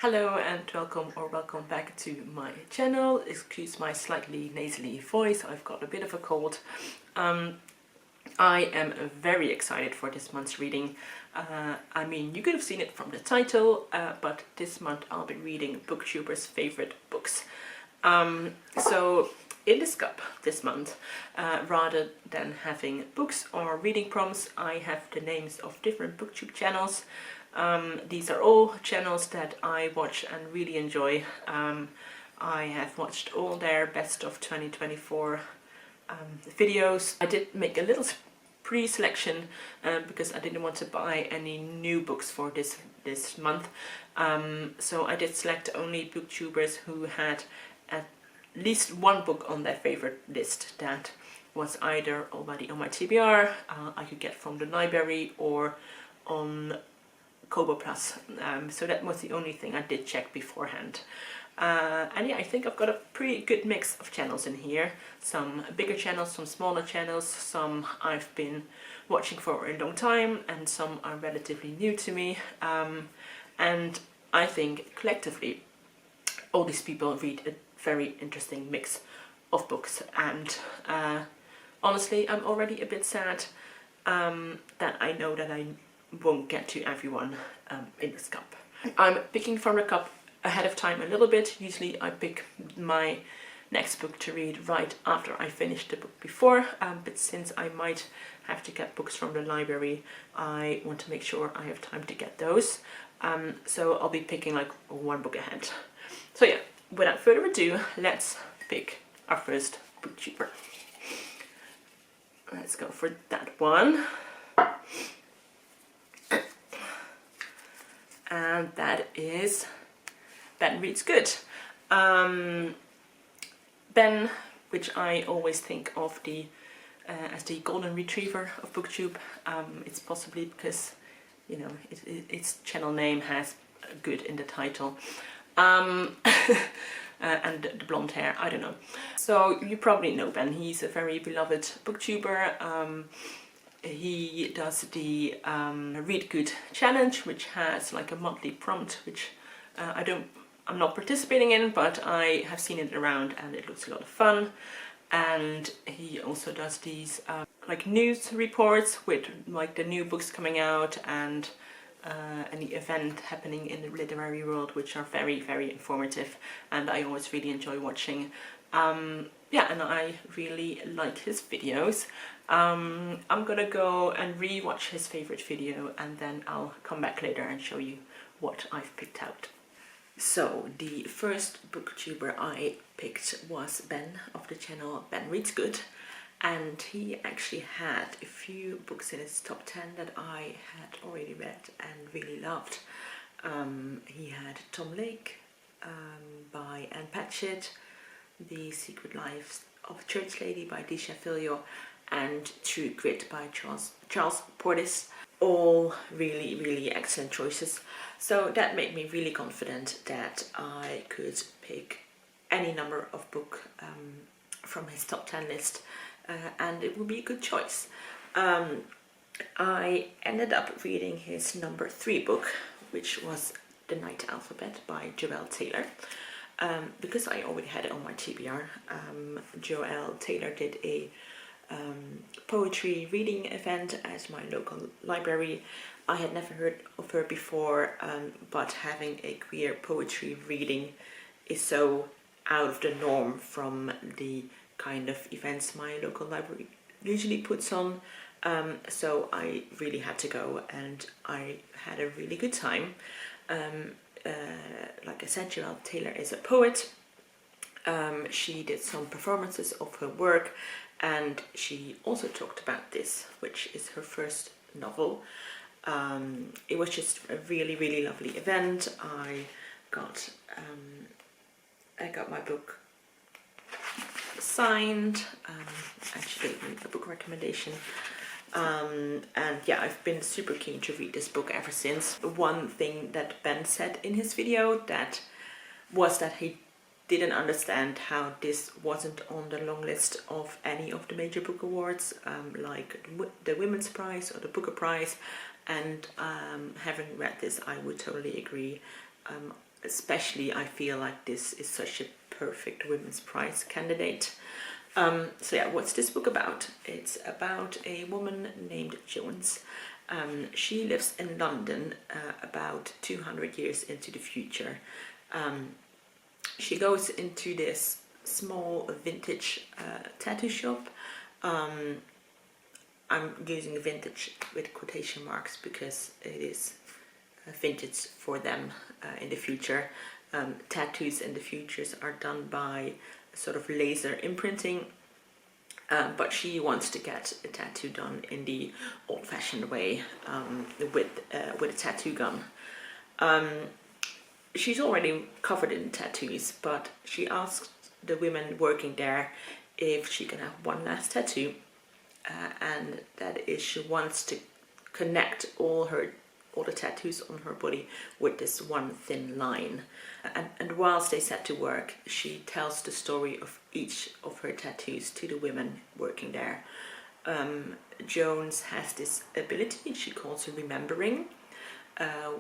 Hello and welcome back to my channel. Excuse my slightly nasally voice, I've got a bit of a cold. I am very excited for this month's reading. I mean, you could have seen it from the title, but this month I'll be reading booktubers' favorite books. So in this cup this month, rather than having books or reading prompts, I have the names of different booktube channels. These are all channels that I watch and really enjoy. I have watched all their best of 2024 videos. I did make a little pre-selection because I didn't want to buy any new books for this month. So I did select only booktubers who had at least one book on their favorite list that was either already on my TBR, I could get from the library, or on Kobo Plus. So that was the only thing I did check beforehand. And yeah, I think I've got a pretty good mix of channels in here. Some bigger channels, some smaller channels, some I've been watching for a long time, and some are relatively new to me. And I think collectively all these people read a very interesting mix of books, and honestly I'm already a bit sad that I know that I won't get to everyone in this cup. I'm picking from the cup ahead of time a little bit. Usually I pick my next book to read right after I finish the book before, but since I might have to get books from the library, I want to make sure I have time to get those. So I'll be picking like one book ahead. So yeah, without further ado, let's pick our first booktuber. Let's go for that one. And that is Ben Reads Good. Ben, which I always think of as the golden retriever of booktube. It's possibly because, you know, its channel name has good in the title. And the blonde hair, I don't know. So you probably know Ben. He's a very beloved booktuber. He does the Read Good challenge, which has like a monthly prompt, which I'm not participating in, but I have seen it around and it looks a lot of fun. And he also does these like news reports with like the new books coming out and any event happening in the literary world, which are very, very informative, and I always really enjoy watching. Yeah, and I really like his videos. I'm gonna go and re-watch his favorite video, and then I'll come back later and show you what I've picked out. So the first booktuber I picked was Ben of the channel Ben Reads Good, and he actually had a few books in his top 10 that I had already read and really loved. He had Tom Lake by Anne Patchett, The Secret Lives of a Church Lady by Disha Filio, and True Grit by Charles Portis. All really, really excellent choices. So that made me really confident that I could pick any number of book from his top 10 list, and it would be a good choice. I ended up reading his number 3 book, which was The Night Alphabet by Joelle Taylor. Because I already had it on my TBR. Joelle Taylor did a poetry reading event at my local library. I had never heard of her before, but having a queer poetry reading is so out of the norm from the kind of events my local library usually puts on. So I really had to go, and I had a really good time. Like I said, Joelle Taylor is a poet. She did some performances of her work, and she also talked about this, which is her first novel. It was just a really, really lovely event. I got my book signed, and she gave me a book recommendation. And yeah, I've been super keen to read this book ever since. One thing that Ben said in his video was that he didn't understand how this wasn't on the long list of any of the major book awards, like the Women's Prize or the Booker Prize. And having read this, I would totally agree. especially I feel like this is such a perfect Women's Prize candidate. So yeah, what's this book about? It's about a woman named Jones. She lives in London about 200 years into the future. She goes into this small vintage tattoo shop. I'm using vintage with quotation marks because it is vintage for them in the future. Tattoos in the futures are done by sort of laser imprinting, but she wants to get a tattoo done in the old-fashioned way, with a tattoo gun. She's already covered in tattoos, but she asks the women working there if she can have one last tattoo, and that is she wants to connect all the tattoos on her body with this one thin line. And whilst they set to work, she tells the story of each of her tattoos to the women working there. Jones has this ability she calls remembering,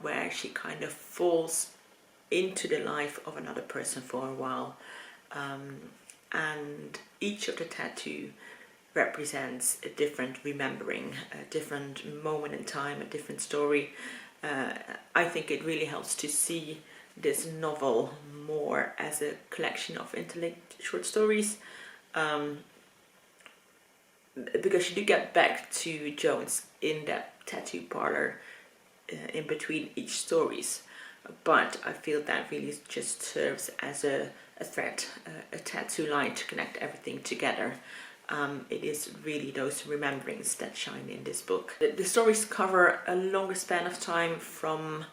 where she kind of falls into the life of another person for a while, and each of the tattoo represents a different remembering, a different moment in time, a different story. I think it really helps to see this novel more as a collection of interlinked short stories, because you do get back to Jones in that tattoo parlor in between each stories, but I feel that really just serves as a thread, a tattoo line to connect everything together. It is really those rememberings that shine in this book. The stories cover a longer span of time, from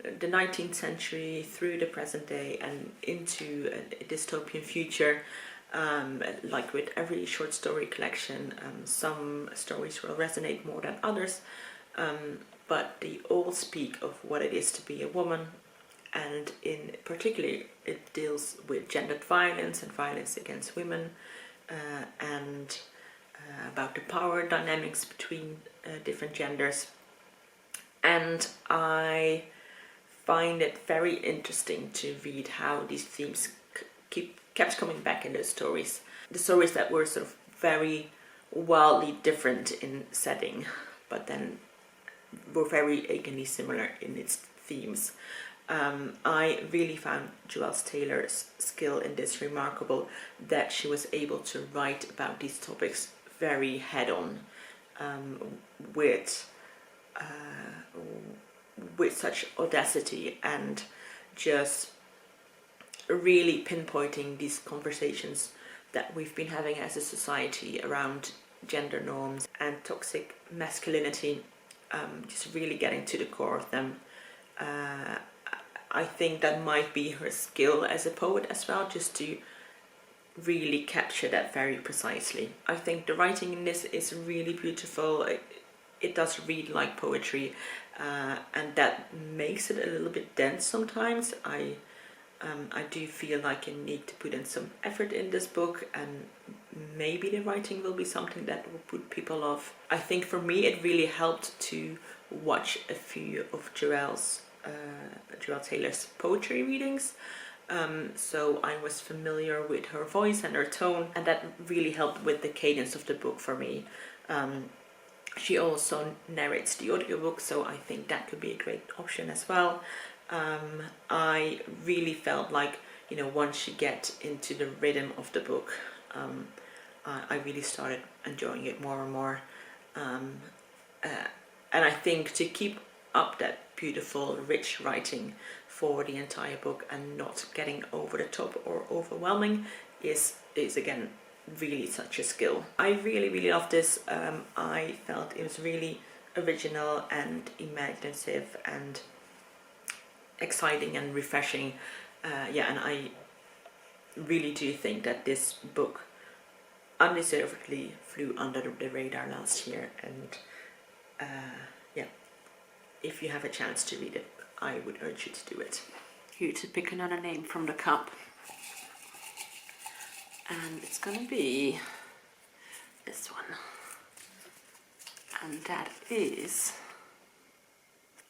the 19th century through the present day and into a dystopian future. Like with every short story collection, some stories will resonate more than others, but they all speak of what it is to be a woman, and in particular it deals with gendered violence and violence against women, and about the power dynamics between different genders. And I find it very interesting to read how these themes kept coming back in those stories. The stories that were sort of very wildly different in setting, but then were very achingly similar in its themes. I really found Joelle Taylor's skill in this remarkable, that she was able to write about these topics very head-on, with such audacity, and just really pinpointing these conversations that we've been having as a society around gender norms and toxic masculinity, just really getting to the core of them. I think that might be her skill as a poet as well, just to really capture that very precisely. I think the writing in this is really beautiful. It does read like poetry, and that makes it a little bit dense sometimes. I do feel like you need to put in some effort in this book, and maybe the writing will be something that will put people off. I think for me it really helped to watch a few of Joelle Taylor's poetry readings, so I was familiar with her voice and her tone, and that really helped with the cadence of the book for me. She also narrates the audiobook, so I think that could be a great option as well. I really felt like, once you get into the rhythm of the book, I really started enjoying it more and more. And I think to keep up that beautiful, rich writing for the entire book and not getting over the top or overwhelming is again really such a skill. I really loved this. I felt it was really original and imaginative and exciting and refreshing. And I really do think that this book undeservedly flew under the radar last year, and if you have a chance to read it, I would urge you to do it. Here to pick another name from the cup, and it's gonna be this one, and that is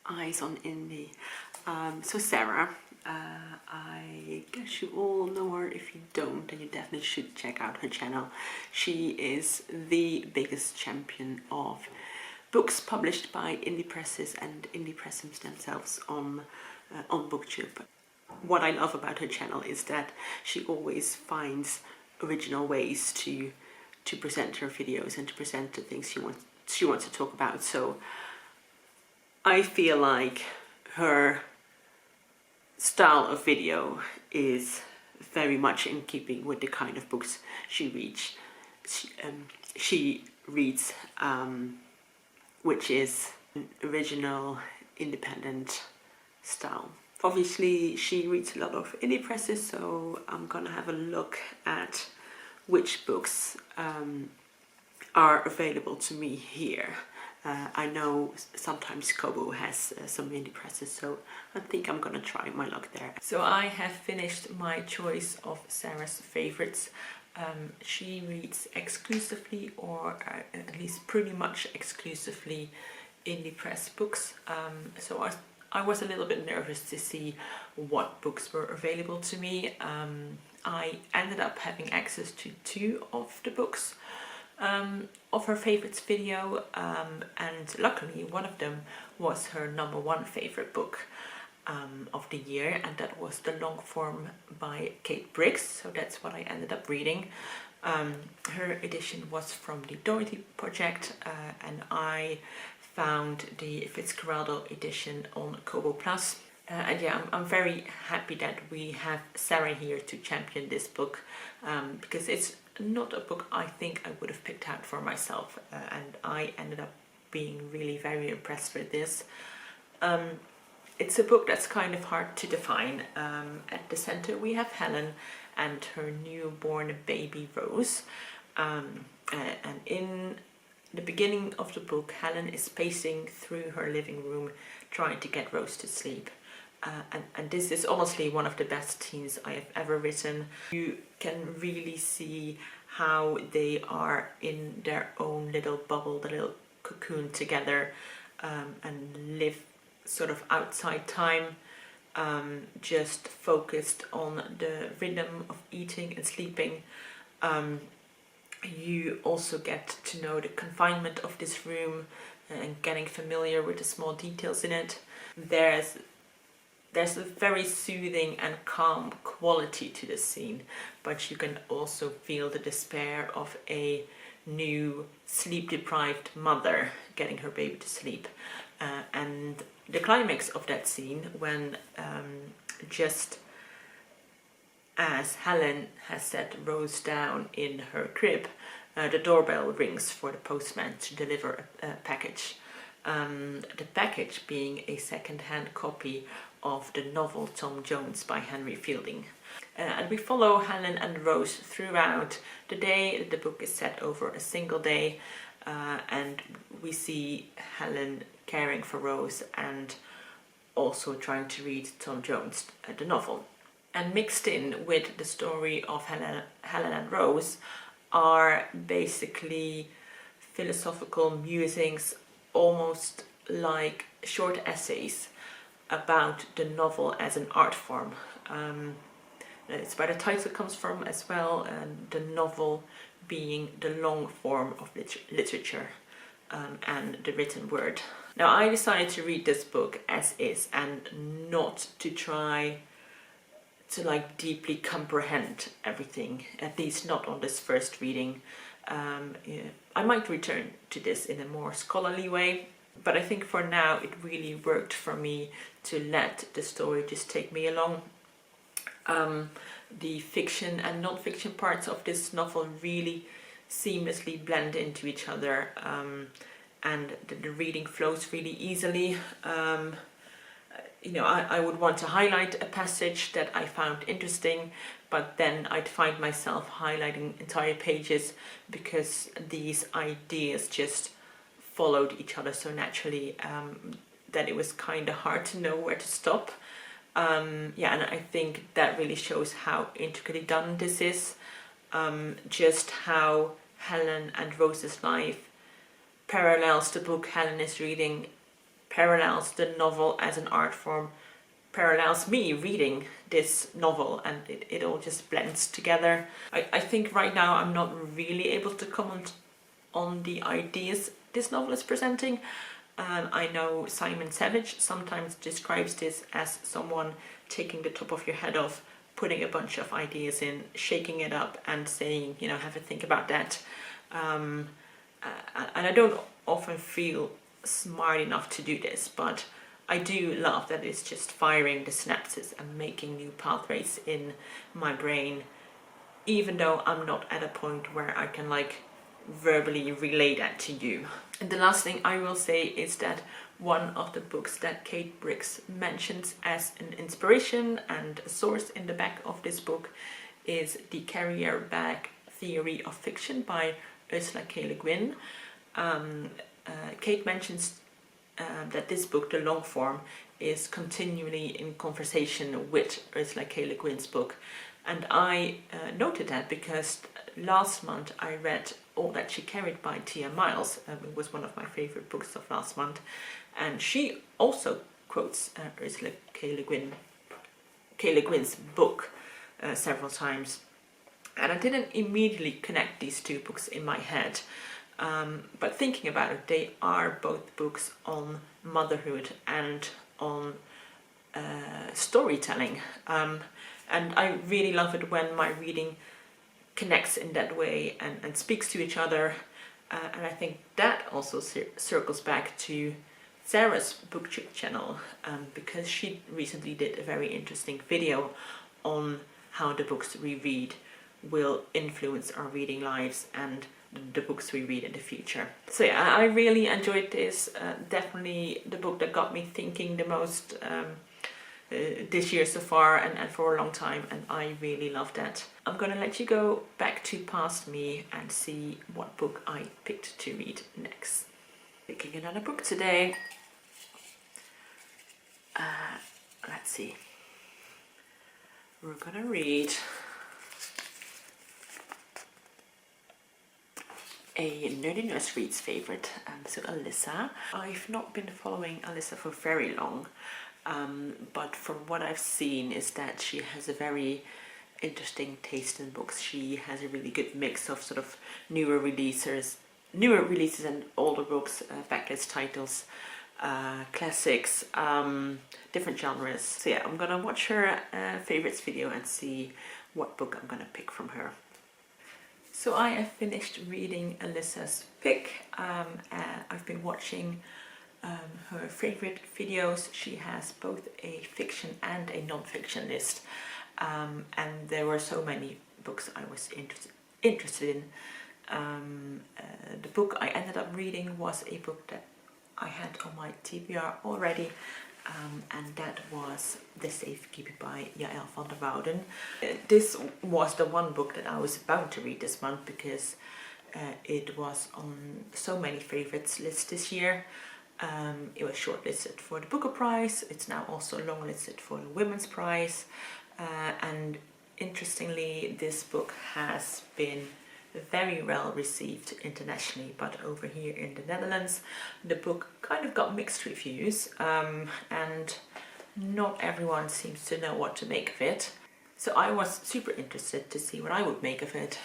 Eyes on Indie. So Sarah, I guess you all know her. If you don't, then you definitely should check out her channel. She is the biggest champion of books published by indie presses and indie presses themselves on BookTube. What I love about her channel is that she always finds original ways to present her videos and to present the things she wants to talk about. So I feel like her style of video is very much in keeping with the kind of books she reads. She reads, which is an original, independent style. Obviously, she reads a lot of indie presses, so I'm gonna have a look at which books are available to me here. I know sometimes Kobo has some indie presses, so I think I'm gonna try my luck there. So I have finished my choice of Sarah's favorites. She reads exclusively, or at least pretty much exclusively, indie press books. So I was a little bit nervous to see what books were available to me. I ended up having access to 2 of the books of her favorites video, and luckily one of them was her #1 favorite book of the year, and that was the long form by Kate Briggs, so that's what I ended up reading. Her edition was from the Dorothy Project, and I found the Fitzcarraldo edition on Kobo Plus. And yeah, I'm very happy that we have Sarah here to champion this book, because it's not a book I think I would have picked out for myself, and I ended up being really very impressed with this. It's a book that's kind of hard to define. At the center we have Helen and her newborn baby Rose, and in the beginning of the book Helen is pacing through her living room trying to get Rose to sleep. And this is honestly one of the best scenes I have ever written. You can really see how they are in their own little bubble, the little cocoon together, and live sort of outside time, just focused on the rhythm of eating and sleeping. You also get to know the confinement of this room and getting familiar with the small details in it. There's a very soothing and calm quality to this scene, but you can also feel the despair of a new sleep-deprived mother getting her baby to sleep. And the climax of that scene, when just as Helen has set Rose down in her crib, the doorbell rings for the postman to deliver a package. The package being a second-hand copy of the novel Tom Jones by Henry Fielding. And we follow Helen and Rose throughout the day. The book is set over a single day, and we see Helen caring for Rose and also trying to read Tom Jones, the novel. And mixed in with the story of Helen and Rose are basically philosophical musings, almost like short essays about the novel as an art form. It's where the title comes from as well, and the novel being the long form of literature, and the written word. Now I decided to read this book as is and not to try to like deeply comprehend everything, at least not on this first reading. I might return to this in a more scholarly way, but I think for now it really worked for me to let the story just take me along. The fiction and non-fiction parts of this novel really seamlessly blend into each other, and the reading flows really easily. I would want to highlight a passage that I found interesting, but then I'd find myself highlighting entire pages because these ideas just followed each other so naturally that it was kind of hard to know where to stop. And I think that really shows how intricately done this is, just how Helen and Rose's life parallels the book Helen is reading, parallels the novel as an art form, parallels me reading this novel, and it all just blends together. I think right now I'm not really able to comment on the ideas this novel is presenting. I know Simon Savage sometimes describes this as someone taking the top of your head off, putting a bunch of ideas in, shaking it up and saying, you know, have a think about that. And I don't often feel smart enough to do this, but I do love that it's just firing the synapses and making new pathways in my brain, even though I'm not at a point where I can like verbally relay that to you. And the last thing I will say is that one of the books that Kate Briggs mentions as an inspiration and a source in the back of this book is The Carrier Bag Theory of Fiction by Ursula K. Le Guin. Kate mentions that this book, the long form, is continually in conversation with Ursula K. Le Guin's book. And I noted that because last month I read All That She Carried by Tia Miles. It was one of my favorite books of last month. And she also quotes Ursula K. Le Guin's book several times. And I didn't immediately connect these two books in my head. But thinking about it, they are both books on motherhood and on storytelling. And I really love it when my reading connects in that way and speaks to each other. And I think that also circles back to Sarah's BookTube channel, because she recently did a very interesting video on how the books we read will influence our reading lives and the books we read in the future. So yeah, I really enjoyed this. Definitely the book that got me thinking the most this year so far and for a long time, and I really love that. I'm gonna let you go back to past me and see what book I picked to read next. Picking another book today. Let's see. We're gonna read a Nerdy Nurse Reads favorite, so Alyssa. I've not been following Alyssa for very long, but from what I've seen is that she has a very interesting taste in books. She has a really good mix of sort of newer releases and older books, backlist titles, classics, different genres. So yeah, I'm gonna watch her favorites video and see what book I'm gonna pick from her. So I have finished reading Alyssa's pick. I've been watching her favorite videos. She has both a fiction and a non-fiction list, and there were so many books I was interested in. The book I ended up reading was a book that I had on my TBR already, and that was The Safekeep by Yael van der Wouden. This was the one book that I was bound to read this month because it was on so many favorites lists this year. It was shortlisted for the Booker Prize. It's now also longlisted for the Women's Prize. And interestingly, this book has been very well received internationally, but over here in the Netherlands the book kind of got mixed reviews, and not everyone seems to know what to make of it. So I was super interested to see what I would make of it,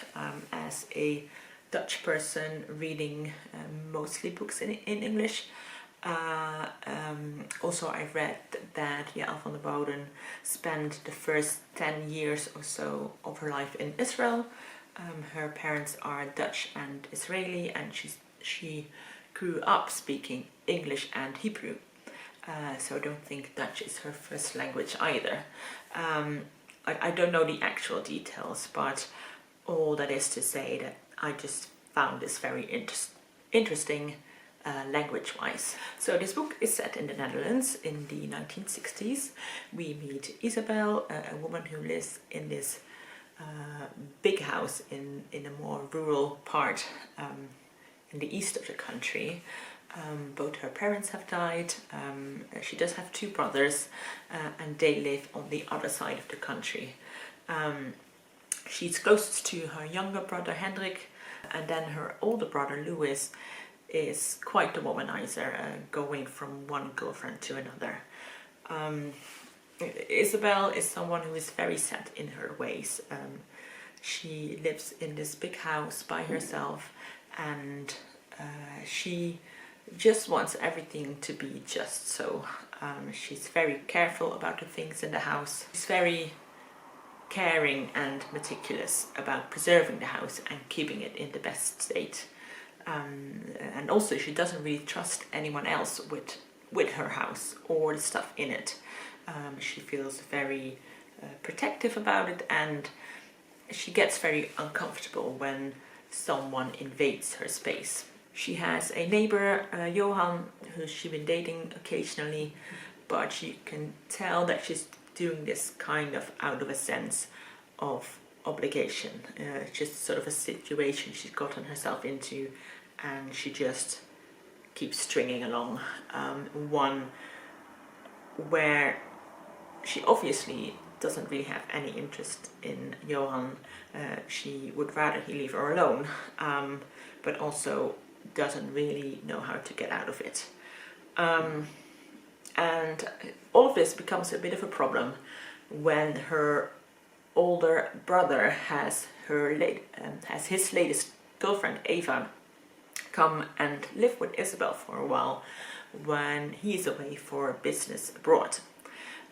as a Dutch person reading mostly books in English. Also I read that Yael van der Wouden spent the first 10 years or so of her life in Israel. Her parents are Dutch and Israeli, and she grew up speaking English and Hebrew. So I don't think Dutch is her first language either. I don't know the actual details, but all that is to say that I just found this very interesting language-wise. So this book is set in the Netherlands in the 1960s. We meet Isabel, a woman who lives in this big house in a more rural part in the east of the country. Both her parents have died. She does have two brothers, and they live on the other side of the country. She's closest to her younger brother Hendrik, and then her older brother Louis is quite the womanizer, going from one girlfriend to another. Isabel is someone who is very set in her ways. She lives in this big house by herself, and she just wants everything to be just so. She's very careful about the things in the house. She's very caring and meticulous about preserving the house and keeping it in the best state. And also she doesn't really trust anyone else with her house or the stuff in it. She feels very protective about it, and she gets very uncomfortable when someone invades her space. She has a neighbor, Johan, who she's been dating occasionally, but she can tell that she's doing this kind of out of a sense of obligation. Just sort of a situation she's gotten herself into, and she just keeps stringing along. One where she obviously doesn't really have any interest in Johan. She would rather he leave her alone, but also doesn't really know how to get out of it. And all of this becomes a bit of a problem when her older brother has his latest girlfriend, Eva, come and live with Isabel for a while when he's away for business abroad.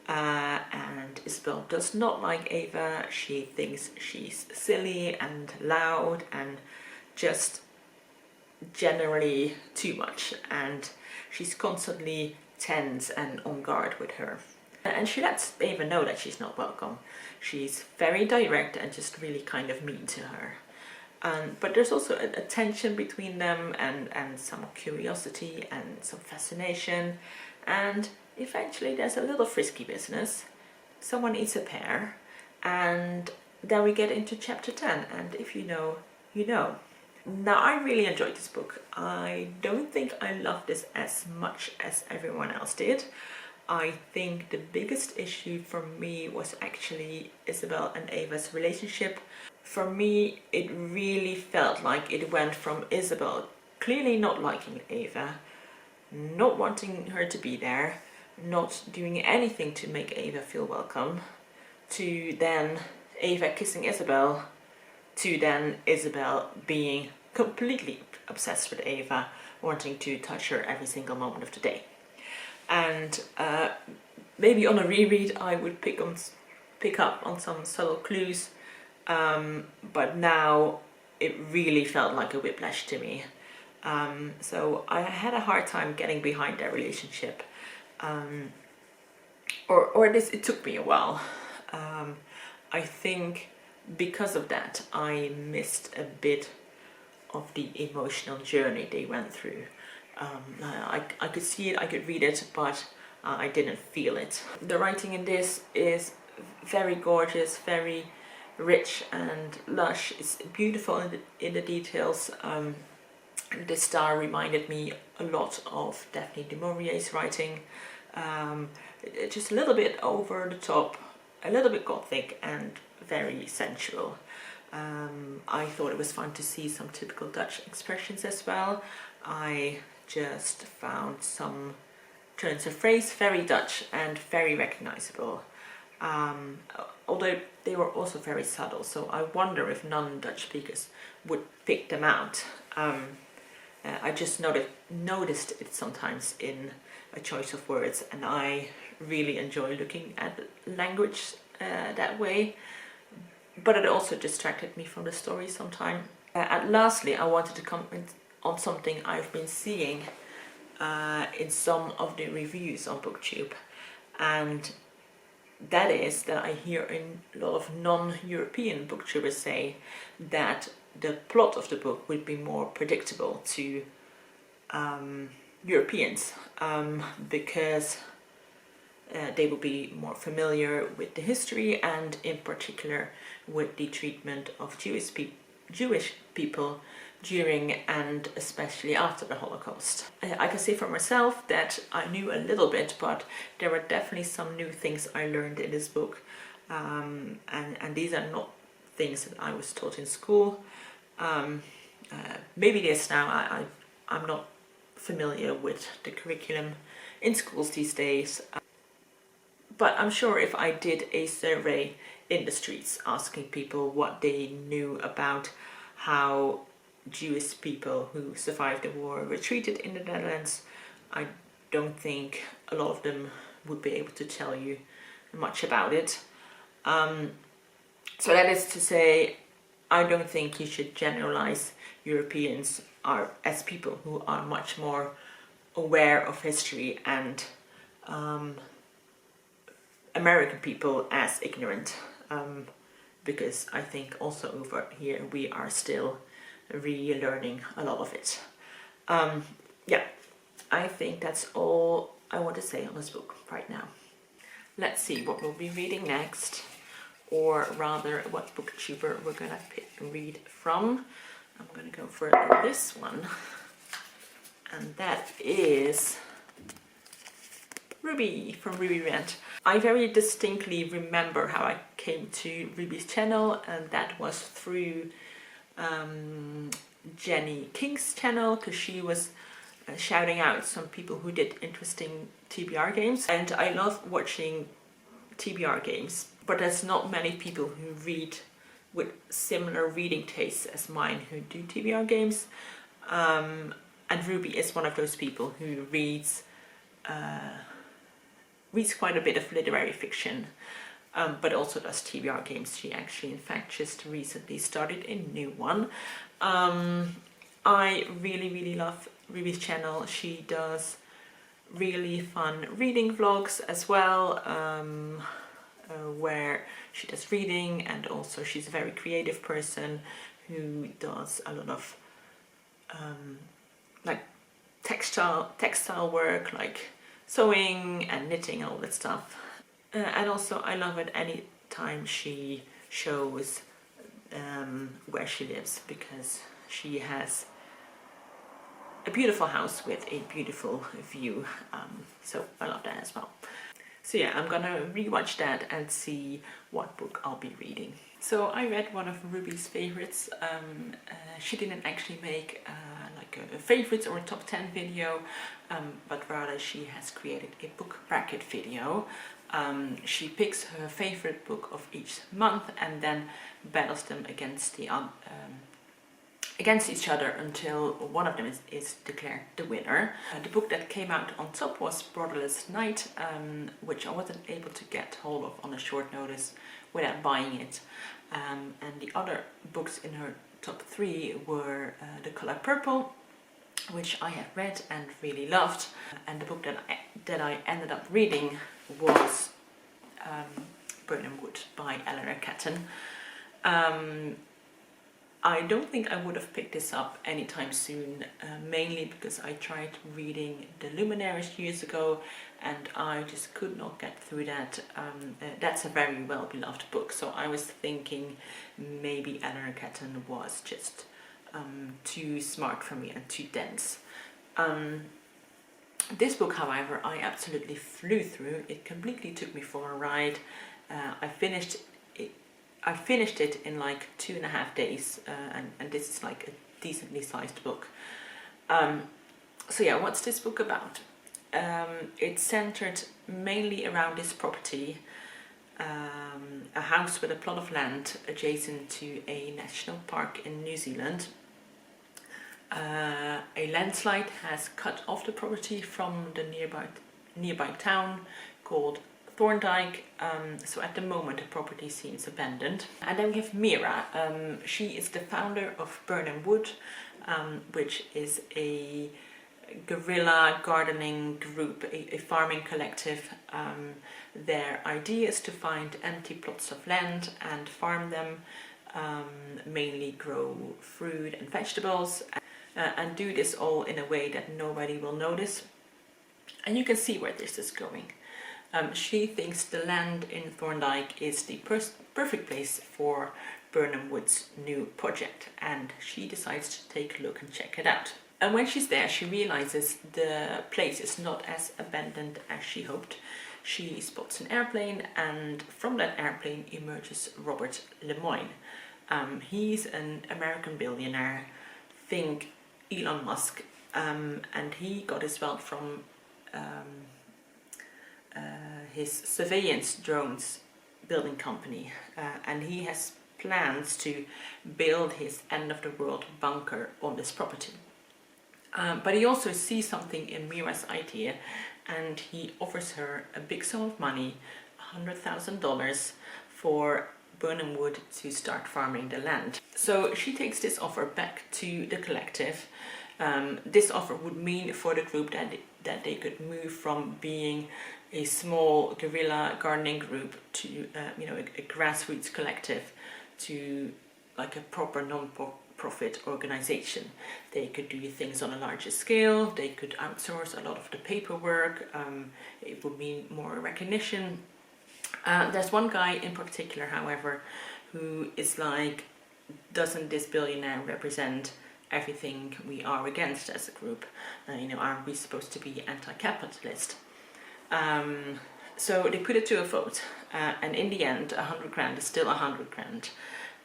And Isabel does not like Eva. She thinks she's silly and loud and just generally too much, and she's constantly tense and on guard with her. And she lets Eva know that she's not welcome. She's very direct and just really kind of mean to her. But there's also a tension between them, and some curiosity and some fascination, and eventually there's a little frisky business. Someone eats a pear, and then we get into chapter 10, and if you know, you know. Now, I really enjoyed this book. I don't think I loved this as much as everyone else did. I think the biggest issue for me was actually Isabel and Ava's relationship. For me, it really felt like it went from Isabel clearly not liking Ava, not wanting her to be there, not doing anything to make Ava feel welcome, to then Ava kissing Isabel, to then Isabel being completely obsessed with Ava, wanting to touch her every single moment of the day. And maybe on a reread I would pick up on some subtle clues, but now it really felt like a whiplash to me. So I had a hard time getting behind their relationship, or at least it took me a while. I think because of that I missed a bit of the emotional journey they went through. I could see it, I could read it, but I didn't feel it. The writing in this is very gorgeous, very rich and lush. It's beautiful in the details. The style reminded me a lot of Daphne du Maurier's writing. Just a little bit over the top, a little bit gothic and very sensual. I thought it was fun to see some typical Dutch expressions as well. I just found some turns of phrase very Dutch and very recognizable. Although they were also very subtle, so I wonder if non-Dutch speakers would pick them out. I just noticed it sometimes in a choice of words, and I really enjoy looking at language that way, but it also distracted me from the story sometimes. And lastly, I wanted to comment on something I've been seeing in some of the reviews on BookTube, and that is that I hear a lot of non-European booktubers say that the plot of the book would be more predictable to Europeans, because they will be more familiar with the history, and in particular with the treatment of Jewish people during and especially after the Holocaust. I can say for myself that I knew a little bit, but there were definitely some new things I learned in this book, and these are not things that I was taught in school. Maybe this now, I'm not familiar with the curriculum in schools these days, But I'm sure if I did a survey in the streets asking people what they knew about how Jewish people who survived the war were treated in the Netherlands, I don't think a lot of them would be able to tell you much about it. So that is to say, I don't think you should generalize Europeans as people who are much more aware of history and American people as ignorant, because I think also over here we are still relearning a lot of it. Yeah, I think that's all I want to say on this book right now. Let's see what we'll be reading next, or rather what booktuber we're gonna read from. I'm gonna go for this one, and that is Ruby from Ruby Rent. I very distinctly remember how I came to Ruby's channel, and that was through Jenny King's channel, because she was shouting out some people who did interesting TBR games, and I love watching TBR games, but there's not many people who read with similar reading tastes as mine who do TBR games, and Ruby is one of those people who reads quite a bit of literary fiction, but also does TBR games. She actually, in fact, just recently started a new one. I really love Ruby's channel. She does really fun reading vlogs as well, where she does reading, and also she's a very creative person who does a lot of like textile work, like sewing and knitting, all that stuff. And also I love it any time she shows where she lives, because she has a beautiful house with a beautiful view, so I love that as well. So yeah, I'm gonna rewatch that and see what book I'll be reading. So I read one of Ruby's favorites. She didn't actually make like a favorites or a top 10 video, but rather she has created a book bracket video. She picks her favorite book of each month and then battles them against against each other until one of them is declared the winner. The book that came out on top was Brotherless Night, which I wasn't able to get hold of on a short notice without buying it. And the other books in her top 3 were The Color Purple, which I have read and really loved. And the book that I ended up reading was Birnam by Eleanor Catton. I don't think I would have picked this up anytime soon, mainly because I tried reading The Luminaries years ago and I just could not get through that. That's a very well-beloved book, so I was thinking maybe Eleanor Catton was just too smart for me and too dense. This book, however, I absolutely flew through. It completely took me for a ride. I finished it in like 2.5 days, and this is like a decently sized book. So yeah, what's this book about? It's centered mainly around this property, a house with a plot of land adjacent to a national park in New Zealand. A landslide has cut off the property from the nearby town called Thorndyke, so at the moment the property seems abandoned. And then we have Mira. She is the founder of Birnam Wood, which is a guerrilla gardening group, a farming collective. Their idea is to find empty plots of land and farm them, mainly grow fruit and vegetables, and do this all in a way that nobody will notice. And you can see where this is going. She thinks the land in Thorndyke is the perfect place for Birnam Wood's new project, and she decides to take a look and check it out. And when she's there, she realizes the place is not as abandoned as she hoped. She spots an airplane, and from that airplane emerges Robert Lemoyne. He's an American billionaire, think Elon Musk, and he got his wealth from his surveillance drones building company, and he has plans to build his end-of-the-world bunker on this property. But he also sees something in Mira's idea, and he offers her a big sum of money, $100,000, for Birnam Wood to start farming the land. So she takes this offer back to the collective. This offer would mean for the group that they could move from being a small guerrilla gardening group to a grassroots collective to like a proper non-profit organization. They could do things on a larger scale, they could outsource a lot of the paperwork, it would mean more recognition. There's one guy in particular, however, who is like, doesn't this billionaire represent everything we are against as a group? Aren't we supposed to be anti-capitalist? So they put it to a vote, and in the end, 100 grand is still 100 grand.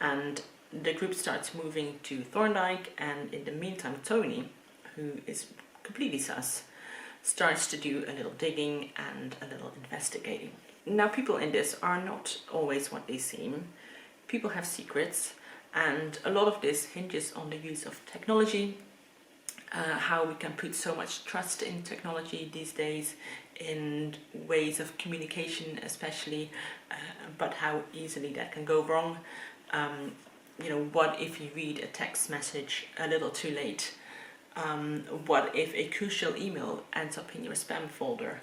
And the group starts moving to Thorndyke, and in the meantime, Tony, who is completely sus, starts to do a little digging and a little investigating. Now, people in this are not always what they seem. People have secrets, and a lot of this hinges on the use of technology, how we can put so much trust in technology these days, in ways of communication especially, but how easily that can go wrong. What if you read a text message a little too late? What if a crucial email ends up in your spam folder?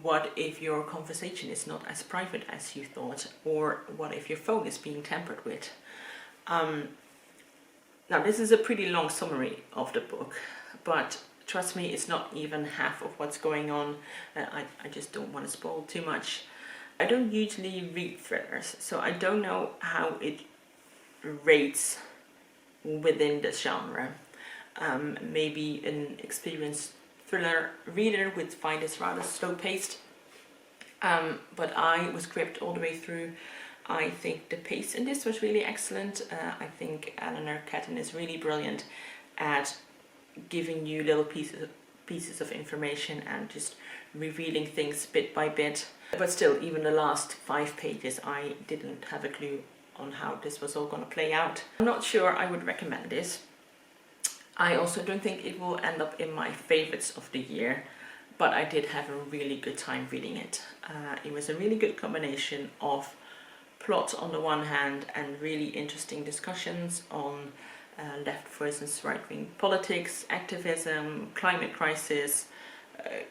What if your conversation is not as private as you thought? Or what if your phone is being tampered with? Now, this is a pretty long summary of the book, but trust me, it's not even half of what's going on. I just don't want to spoil too much. I don't usually read thrillers, so I don't know how it rates within the genre. Maybe an experienced thriller reader would find this rather slow-paced, but I was gripped all the way through. I think the pace in this was really excellent. I think Eleanor Catton is really brilliant at giving you little pieces of information and just revealing things bit by bit. But still, even the last 5 pages, I didn't have a clue on how this was all going to play out. I'm not sure I would recommend this. I also don't think it will end up in my favorites of the year, but I did have a really good time reading it. It was a really good combination of plot on the one hand and really interesting discussions on left versus right-wing politics, activism, climate crisis,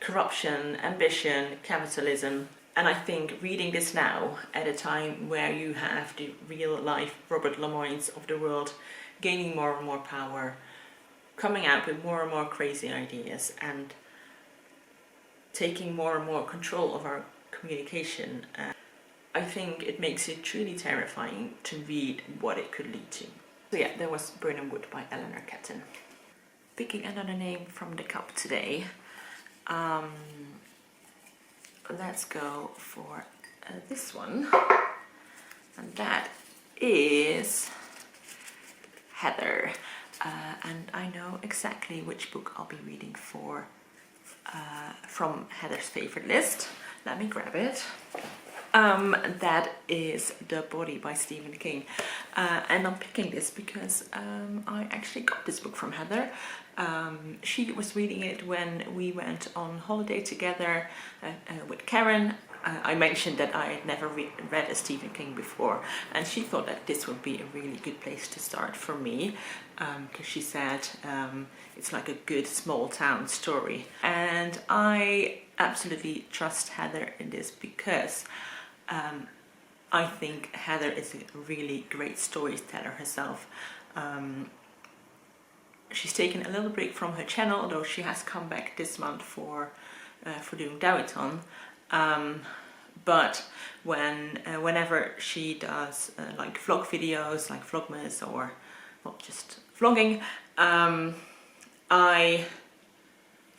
corruption, ambition, capitalism. And I think reading this now, at a time where you have the real-life Robert Lemoynes of the world gaining more and more power, coming out with more and more crazy ideas, and taking more and more control of our communication, I think it makes it truly terrifying to read what it could lead to. So yeah, there was Birnam Wood by Eleanor Catton. Picking another name from the cup today. Let's go for this one, and that is Heather. And I know exactly which book I'll be reading from Heather's favorite list. Let me grab it. That is The Body by Stephen King. And I'm picking this because I actually got this book from Heather. She was reading it when we went on holiday together with Karen. I mentioned that I had never read a Stephen King before, and she thought that this would be a really good place to start for me, because she said it's like a good small town story. And I absolutely trust Heather in this because I think Heather is a really great storyteller herself. She's taken a little break from her channel, although she has come back this month for doing Dawiton. But whenever she does like vlog videos, like Vlogmas, or not just vlogging, I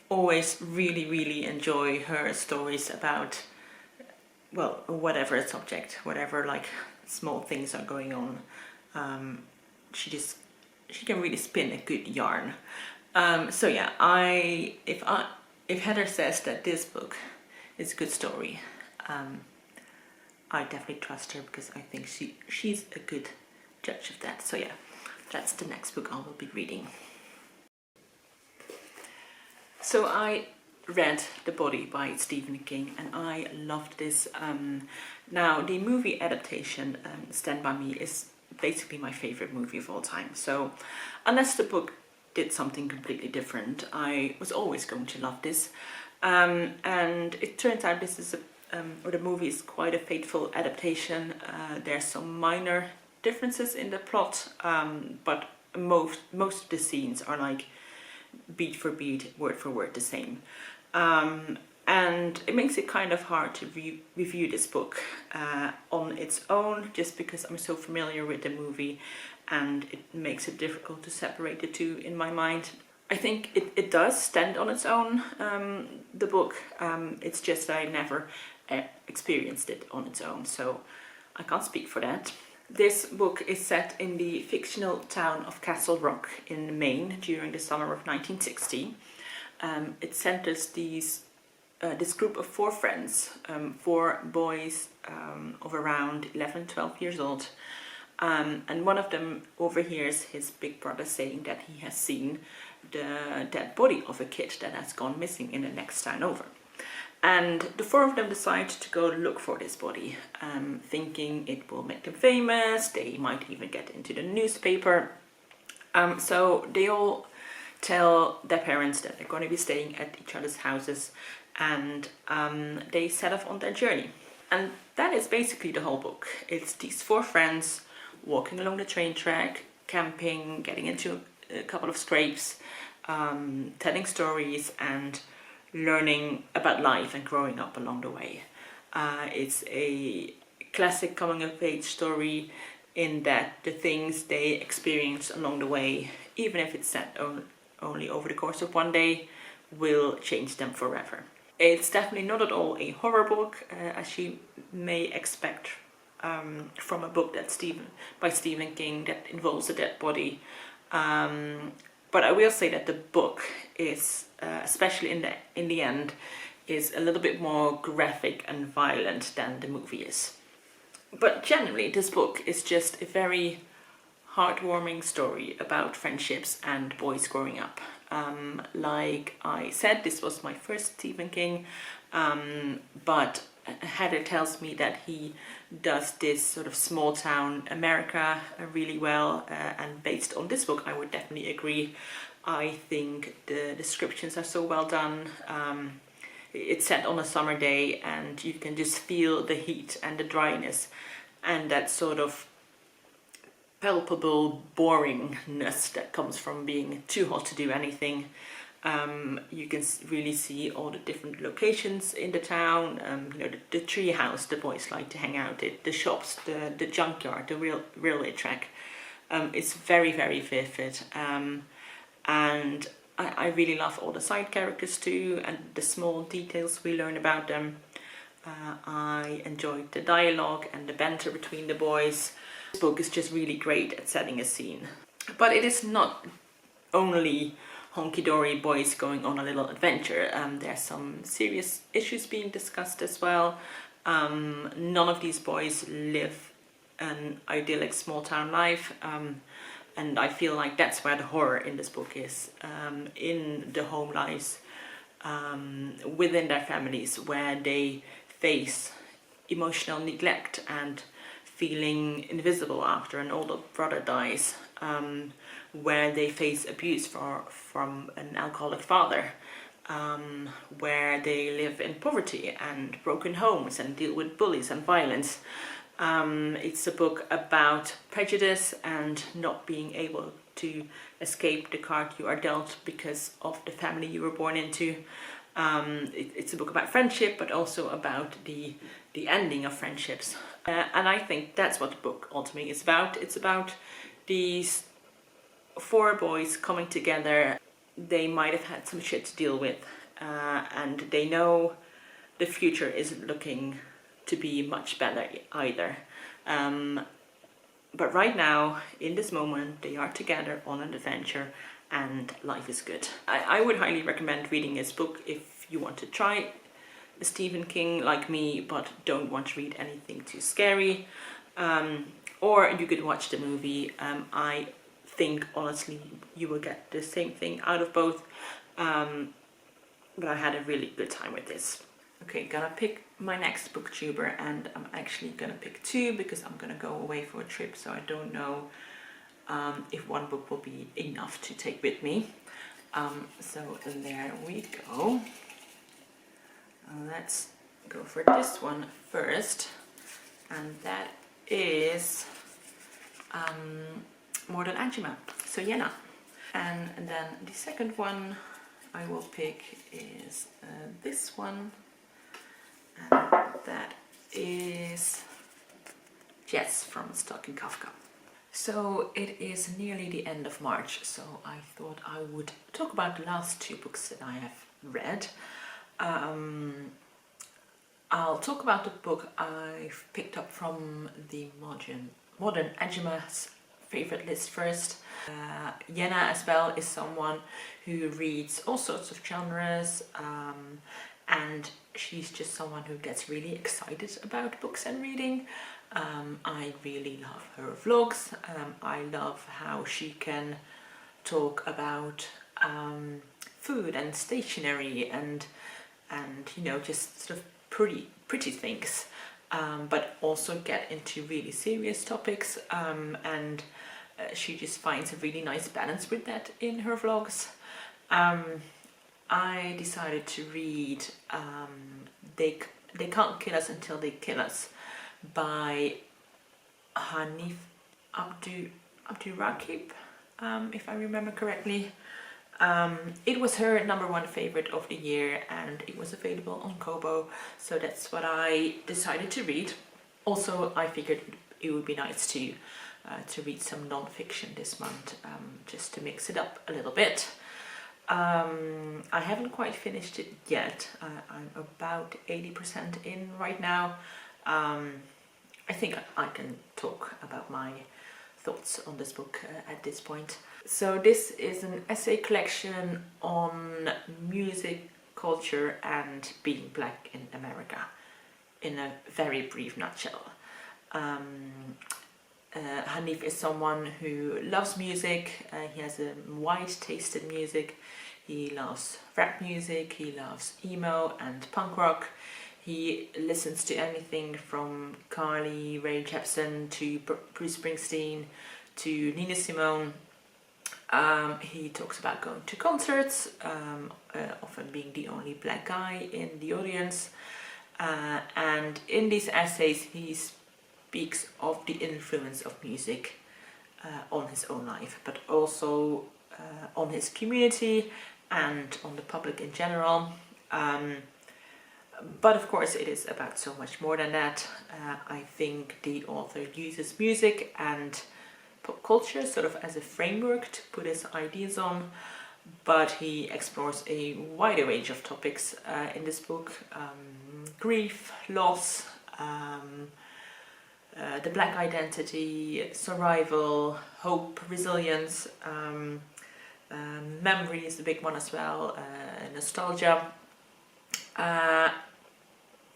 always really enjoy her stories about, well, whatever subject, whatever like small things are going on. She can really spin a good yarn. So yeah, if Heather says that this book it's a good story. I definitely trust her because I think she's a good judge of that. So yeah, that's the next book I will be reading. So I read The Body by Stephen King and I loved this. Now the movie adaptation, Stand By Me, is basically my favorite movie of all time. So unless the book did something completely different, I was always going to love this. And it turns out this is the movie is quite a faithful adaptation. There's some minor differences in the plot, but most of the scenes are like beat for beat, word for word the same. And it makes it kind of hard to review this book on its own, just because I'm so familiar with the movie, and it makes it difficult to separate the two in my mind. I think it does stand on its own, the book. It's just that I never experienced it on its own, so I can't speak for that. This book is set in the fictional town of Castle Rock in Maine during the summer of 1960. It centers this group of 4 friends, 4 boys of around 11, 12 years old. And one of them overhears his big brother saying that he has seen the dead body of a kid that has gone missing in the next town over. And the 4 of them decide to go look for this body, thinking it will make them famous. They might even get into the newspaper. So they all tell their parents that they're going to be staying at each other's houses, and they set off on their journey. And that is basically the whole book. It's these 4 friends walking along the train track, camping, getting into a couple of scrapes, telling stories and learning about life and growing up along the way. It's a classic coming-of-age story in that the things they experience along the way, even if it's set only over the course of one day, will change them forever. It's definitely not at all a horror book, as you may expect from a book that's by Stephen King that involves a dead body. But I will say that the book is, especially in the end, is a little bit more graphic and violent than the movie is. But generally, this book is just a very heartwarming story about friendships and boys growing up. Like I said, this was my first Stephen King, but Heather tells me that he does this sort of small town America really well, and based on this book I would definitely agree. I think the descriptions are so well done. It's set on a summer day and you can just feel the heat and the dryness and that sort of palpable boringness that comes from being too hot to do anything. You can really see all the different locations in the town, the tree house the boys like to hang out at, the shops, the junkyard, the railway track. It's very, very vivid, and I really love all the side characters too and the small details we learn about them. I enjoyed the dialogue and the banter between the boys. This book is just really great at setting a scene. But it is not only honky-dory boys going on a little adventure. There's some serious issues being discussed as well. None of these boys live an idyllic small town life, and I feel like that's where the horror in this book is, in the home lives within their families, where they face emotional neglect and feeling invisible after an older brother dies, where they face abuse from an alcoholic father, where they live in poverty and broken homes and deal with bullies and violence. It's a book about prejudice and not being able to escape the card you are dealt because of the family you were born into. It's a book about friendship, but also about the ending of friendships. And I think that's what the book ultimately is about. It's about these 4 boys coming together. They might have had some shit to deal with, and they know the future isn't looking to be much better either. But right now, in this moment, they are together on an adventure and life is good. I would highly recommend reading this book if you want to try Stephen King like me but don't want to read anything too scary, or you could watch the movie. I think honestly you will get the same thing out of both, but I had a really good time with this. Okay, gonna pick my next booktuber, and I'm actually gonna pick two because I'm gonna go away for a trip, so I don't know if one book will be enough to take with me. So there we go. Let's go for this one first, and that is More Than Anjima, so Yenna. And then the second one I will pick is this one, and that is Jess from Stalking Kafka. So it is nearly the end of March, so I thought I would talk about the last two books that I have read. I'll talk about the book I've picked up from the Modern Ajima's favorite list first. Yenna as well is someone who reads all sorts of genres, and she's just someone who gets really excited about books and reading. I really love her vlogs. I love how she can talk about food and stationery and you know, just sort of pretty things, but also get into really serious topics, and she just finds a really nice balance with that in her vlogs. I decided to read They Can't Kill Us Until They Kill Us by Hanif Abdurraqib, if I remember correctly. It was her #1 favorite of the year, and it was available on Kobo, so that's what I decided to read. Also, I figured it would be nice to read some non-fiction this month, just to mix it up a little bit. I haven't quite finished it yet. I'm about 80% in right now. I think I can talk about my thoughts on this book at this point. So this is an essay collection on music, culture and being black in America in a very brief nutshell. Hanif is someone who loves music. He has a wide taste in music. He loves rap music, he loves emo and punk rock. He listens to anything from Carly Rae Jepsen to Bruce Springsteen to Nina Simone. He talks about going to concerts, often being the only black guy in the audience. And in these essays he speaks of the influence of music on his own life, but also on his community and on the public in general. But of course it is about so much more than that. I think the author uses music and pop culture sort of as a framework to put his ideas on, but he explores a wider range of topics in this book. Grief, loss, the black identity, survival, hope, resilience, memory is a big one as well, nostalgia.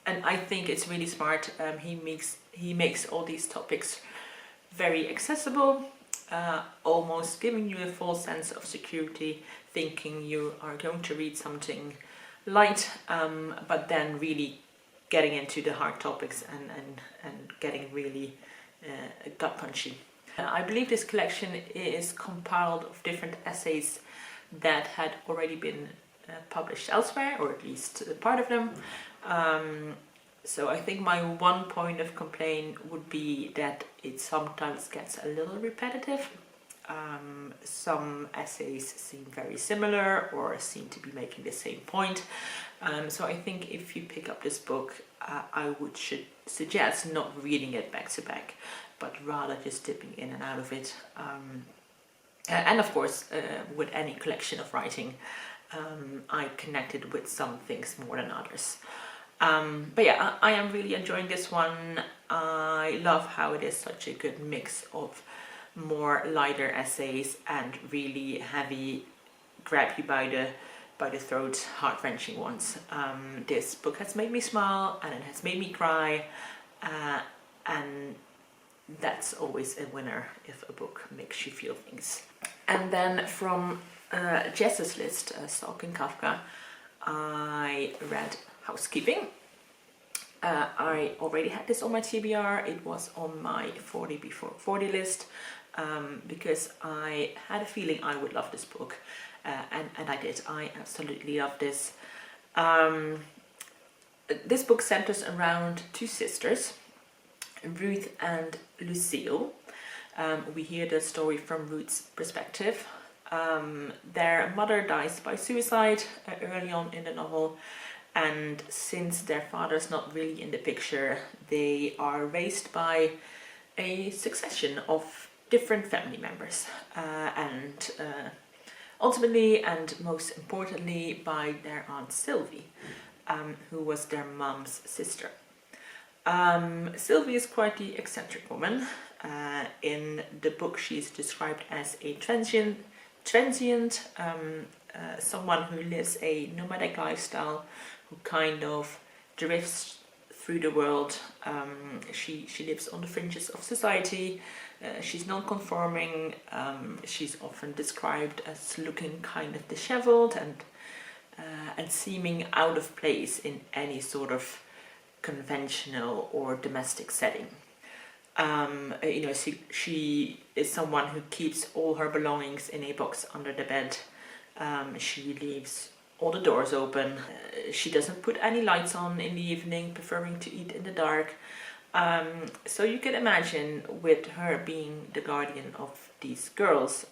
And I think it's really smart. He makes all these topics very accessible, almost giving you a full sense of security, thinking you are going to read something light, but then really getting into the hard topics and getting really gut punchy. I believe this collection is compiled of different essays that had already been published elsewhere, or at least part of them. So I think my one point of complaint would be that it sometimes gets a little repetitive. Some essays seem very similar or seem to be making the same point. So I think if you pick up this book, I should suggest not reading it back to back, but rather just dipping in and out of it. And of course, with any collection of writing, I connected with some things more than others. But yeah, I am really enjoying this one. I love how it is such a good mix of more lighter essays and really heavy, grab you by the by the throat, heart-wrenching ones. This book has made me smile and it has made me cry, and that's always a winner if a book makes you feel things. And then from Jess's list, Stalking Kafka, I read Housekeeping. I already had this on my TBR. It was on my 40 before 40 list, because I had a feeling I would love this book, and I did. I absolutely love this. This book centers around two sisters, Ruth and Lucille. We hear the story from Ruth's perspective. Their mother dies by suicide early on in the novel, and since their father's not really in the picture, they are raised by a succession of different family members, and ultimately and most importantly by their Aunt Sylvie, who was their mum's sister. Sylvie is quite the eccentric woman. In the book she's described as a transient, someone who lives a nomadic lifestyle, who kind of drifts through the world. She lives on the fringes of society. She's non-conforming. She's often described as looking kind of disheveled and seeming out of place in any sort of conventional or domestic setting. She is someone who keeps all her belongings in a box under the bed. She leaves all the doors open. She doesn't put any lights on in the evening, preferring to eat in the dark. So you can imagine, with her being the guardian of these girls,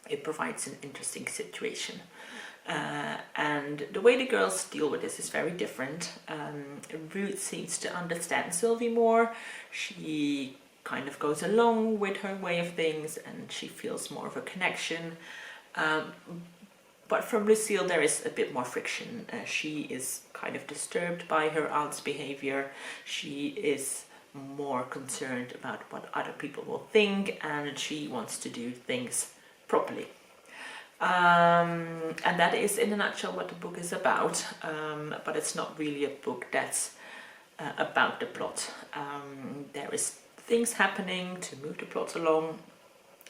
it provides an interesting situation. And the way the girls deal with this is very different. Ruth seems to understand Sylvie more. She kind of goes along with her way of things and she feels more of a connection. But from Lucille there is a bit more friction. She is kind of disturbed by her aunt's behavior. She is more concerned about what other people will think, and she wants to do things properly. And that is in a nutshell what the book is about, but it's not really a book that's about the plot. There is things happening to move the plot along.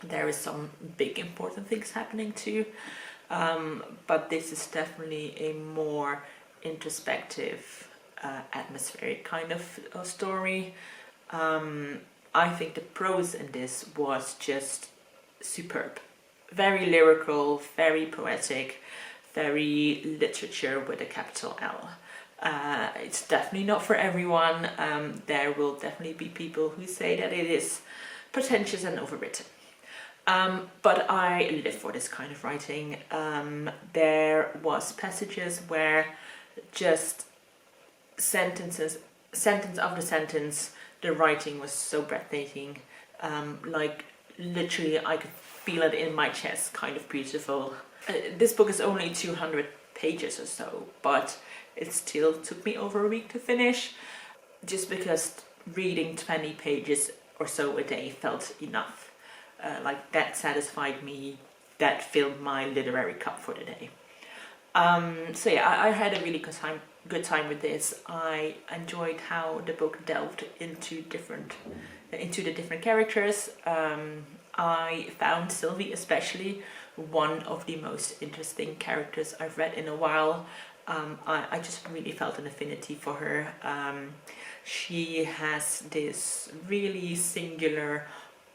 There is some big important things happening too, but this is definitely a more introspective, atmospheric kind of story. I think the prose in this was just superb. Very lyrical, very poetic, very literature with a capital L. It's definitely not for everyone. There will definitely be people who say that it is pretentious and overwritten. But I live for this kind of writing. There was passages where just sentence after sentence, the writing was so breathtaking. Like literally I could feel it in my chest, kind of beautiful. This book is only 200 pages or so, but it still took me over a week to finish, just because reading 20 pages or so a day felt enough. Like that satisfied me, that filled my literary cup for the day. So yeah, I had a really good time with this. I enjoyed how the book delved into the different characters. I found Sylvie especially one of the most interesting characters I've read in a while. I just really felt an affinity for her. She has this really singular,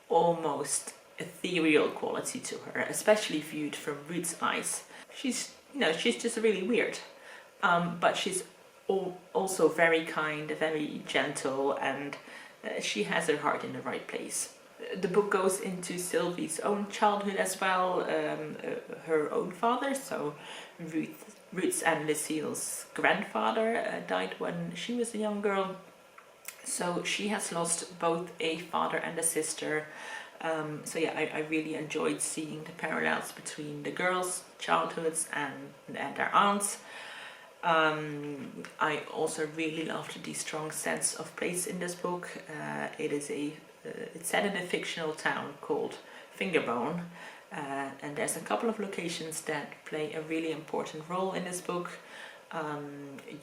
almost ethereal quality to her, especially viewed from Ruth's eyes. She's just really weird, but she's also very kind, very gentle, and she has her heart in the right place. The book goes into Sylvie's own childhood as well, her own father. So Ruth's and Lucille's grandfather died when she was a young girl. So she has lost both a father and a sister. So yeah, I really enjoyed seeing the parallels between the girls' childhoods and their aunts. I also really loved the strong sense of place in this book. It's set in a fictional town called Fingerbone, and there's a couple of locations that play a really important role in this book.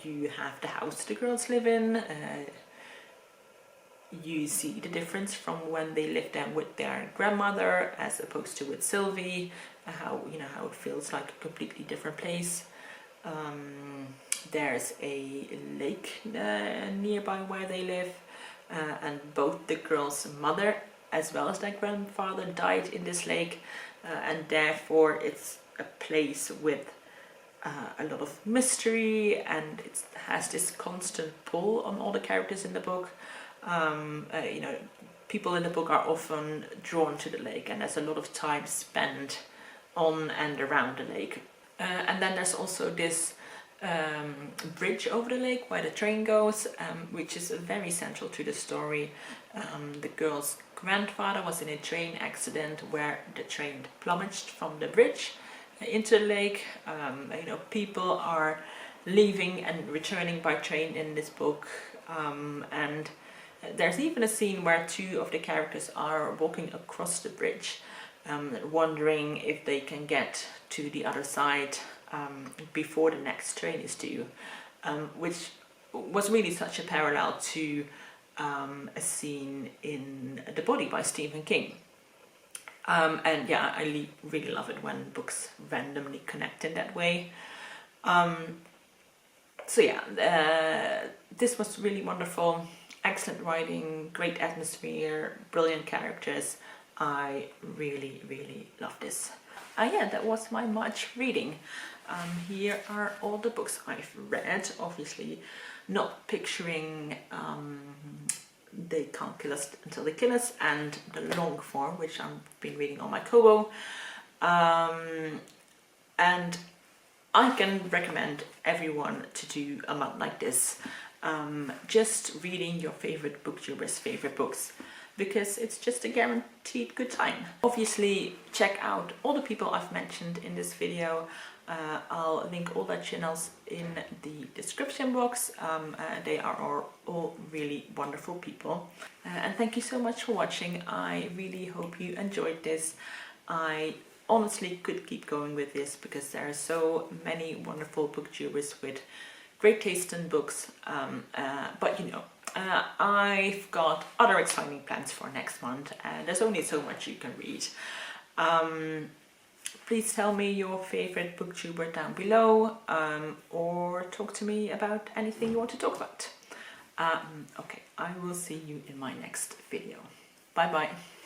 You have the house the girls live in. You see the difference from when they lived there with their grandmother as opposed to with Sylvie, how it feels like a completely different place. There's a lake nearby where they live, and both the girls' mother as well as their grandfather died in this lake, and therefore it's a place with a lot of mystery, and it has this constant pull on all the characters in the book. People in the book are often drawn to the lake, and there's a lot of time spent on and around the lake. And then there's also this bridge over the lake where the train goes, which is very central to the story. The girl's grandfather was in a train accident where the train plummeted from the bridge into the lake. People are leaving and returning by train in this book, and there's even a scene where two of the characters are walking across the bridge, wondering if they can get to the other side before the next train is due, which was really such a parallel to a scene in The Body by Stephen King. And yeah, I really love it when books randomly connect in that way. So yeah, this was really wonderful. Excellent writing, great atmosphere, brilliant characters. I really, really love this. Yeah, that was my March reading. Here are all the books I've read, obviously not picturing They Can't Kill Us Until They Kill Us and the long form, which I've been reading on my Kobo. And I can recommend everyone to do a month like this. Just reading your favorite booktubers' favorite books, because it's just a guaranteed good time. Obviously, check out all the people I've mentioned in this video. I'll link all their channels in the description box. They are all really wonderful people. And thank you so much for watching. I really hope you enjoyed this. I honestly could keep going with this because there are so many wonderful booktubers with great taste in books, but I've got other exciting plans for next month, and there's only so much you can read. Please tell me your favorite booktuber down below, or talk to me about anything you want to talk about. Okay, I will see you in my next video. Bye bye.